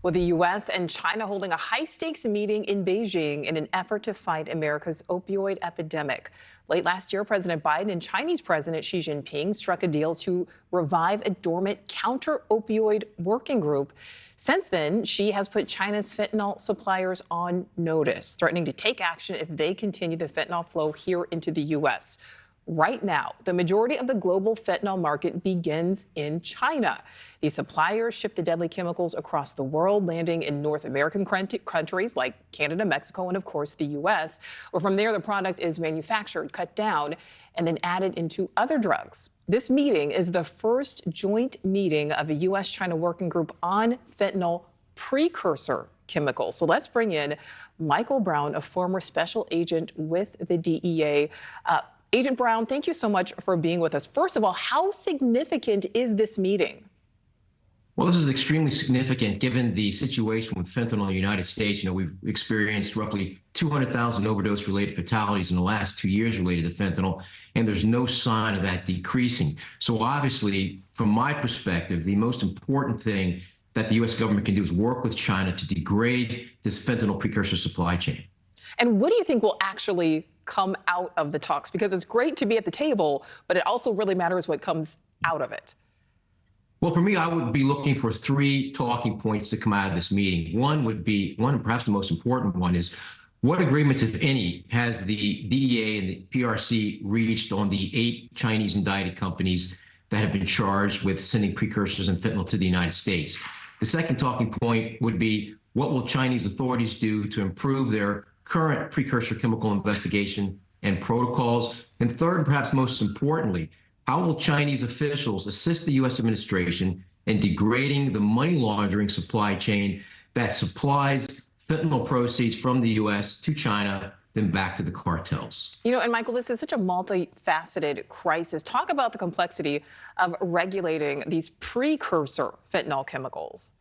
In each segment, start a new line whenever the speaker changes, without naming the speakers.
With the U.S. and China holding a high-stakes meeting in Beijing in an effort to fight America's opioid epidemic. Late last year, President Biden and Chinese President Xi Jinping struck a deal to revive a dormant counter-opioid working group. Since then, Xi has put China's fentanyl suppliers on notice, threatening to take action if they continue the fentanyl flow here into the U.S. Right now, the majority of the global fentanyl market begins in China. These suppliers ship the deadly chemicals across the world, landing in North American countries like Canada, Mexico, and of course the U.S., where from there the product is manufactured, cut down, and then added into other drugs. This meeting is the first joint meeting of a U.S.-China working group on fentanyl precursor chemicals. So let's bring in Michael Brown, a former special agent with the DEA. Agent Brown, thank you so much for being with us. First of all, how significant is this meeting?
Well, this is extremely significant given the situation with fentanyl in the United States. We've experienced roughly 200,000 overdose-related fatalities in the last 2 years related to fentanyl, and there's no sign of that decreasing. So obviously, from my perspective, the most important thing that the U.S. government can do is work with China to degrade this fentanyl precursor supply chain.
And what do you think will actually come out of the talks? Because it's great to be at the table, but it also really matters what comes out of it.
Well, for me, I would be looking for 3 talking points to come out of this meeting. One, and perhaps the most important one, is what agreements, if any, has the DEA and the PRC reached on the 8 Chinese indicted companies that have been charged with sending precursors and fentanyl to the United States? The second talking point would be, what will Chinese authorities do to improve their current precursor chemical investigation and protocols? And third, and perhaps most importantly, how will Chinese officials assist the U.S. administration in degrading the money laundering supply chain that supplies fentanyl proceeds from the U.S. to China, then back to the cartels?
And Michael, this is such a multifaceted crisis. Talk about the complexity of regulating these precursor fentanyl chemicals.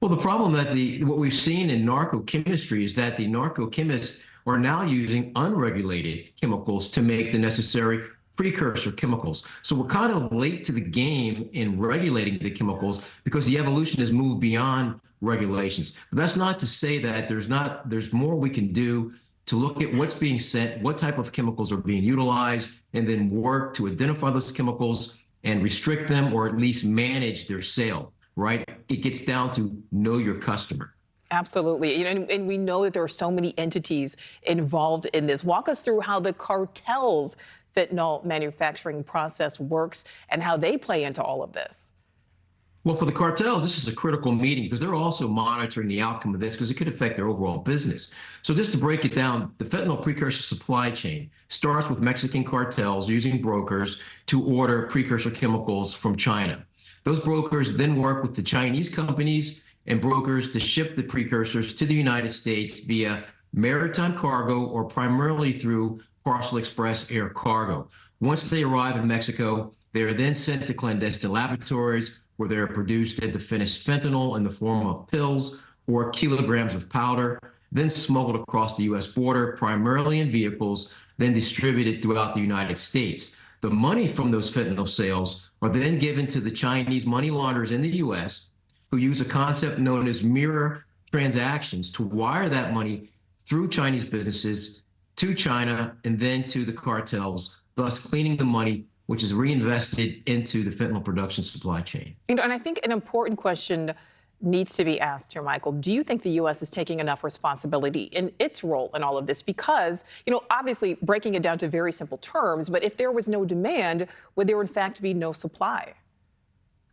Well, the problem that what we've seen in narcochemistry is that the narcochemists are now using unregulated chemicals to make the necessary precursor chemicals. So we're kind of late to the game in regulating the chemicals because the evolution has moved beyond regulations. But that's not to say that there's more we can do to look at what's being sent, what type of chemicals are being utilized, and then work to identify those chemicals and restrict them or at least manage their sale. Right? It gets down to know your customer.
Absolutely. And we know that there are so many entities involved in this. Walk us through how the cartel's fentanyl manufacturing process works and how they play into all of this.
Well, for the cartels, this is a critical meeting because they're also monitoring the outcome of this because it could affect their overall business. So just to break it down, the fentanyl precursor supply chain starts with Mexican cartels using brokers to order precursor chemicals from China. Those brokers then work with the Chinese companies and brokers to ship the precursors to the United States via maritime cargo or primarily through parcel express air cargo. Once they arrive in Mexico, they are then sent to clandestine laboratories where they are produced into finished fentanyl in the form of pills or kilograms of powder, then smuggled across the U.S. border, primarily in vehicles, then distributed throughout the United States. The money from those fentanyl sales are then given to the Chinese money launderers in the U.S., who use a concept known as mirror transactions to wire that money through Chinese businesses to China and then to the cartels, thus cleaning the money, which is reinvested into the fentanyl production supply chain.
And I think an important question needs to be asked here, Michael. Do you think the U.S. is taking enough responsibility in its role in all of this? Because, obviously breaking it down to very simple terms, but if there was no demand, would there in fact be no supply?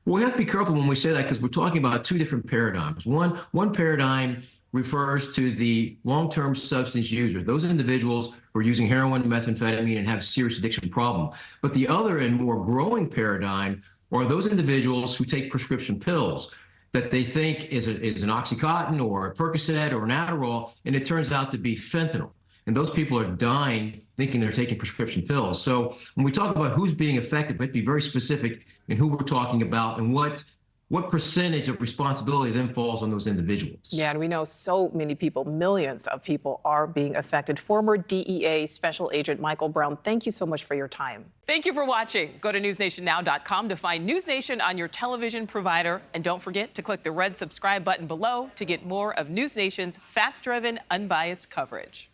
We have to be careful when we say that because we're talking about 2 different paradigms. One paradigm refers to the long-term substance users, those individuals who are using heroin, methamphetamine, and have a serious addiction problem. But the other and more growing paradigm are those individuals who take prescription pills that they think is an Oxycontin or a Percocet or an Adderall, and it turns out to be fentanyl. And those people are dying thinking they're taking prescription pills. So when we talk about who's being affected, we have to be very specific in who we're talking about and what what percentage of responsibility then falls on those individuals?
Yeah, and we know so many people, millions of people are being affected. Former DEA Special Agent Michael Brown, thank you so much for your time.
Thank you for watching. Go to newsnationnow.com to find News Nation on your television provider. And don't forget to click the red subscribe button below to get more of News Nation's fact-driven, unbiased coverage.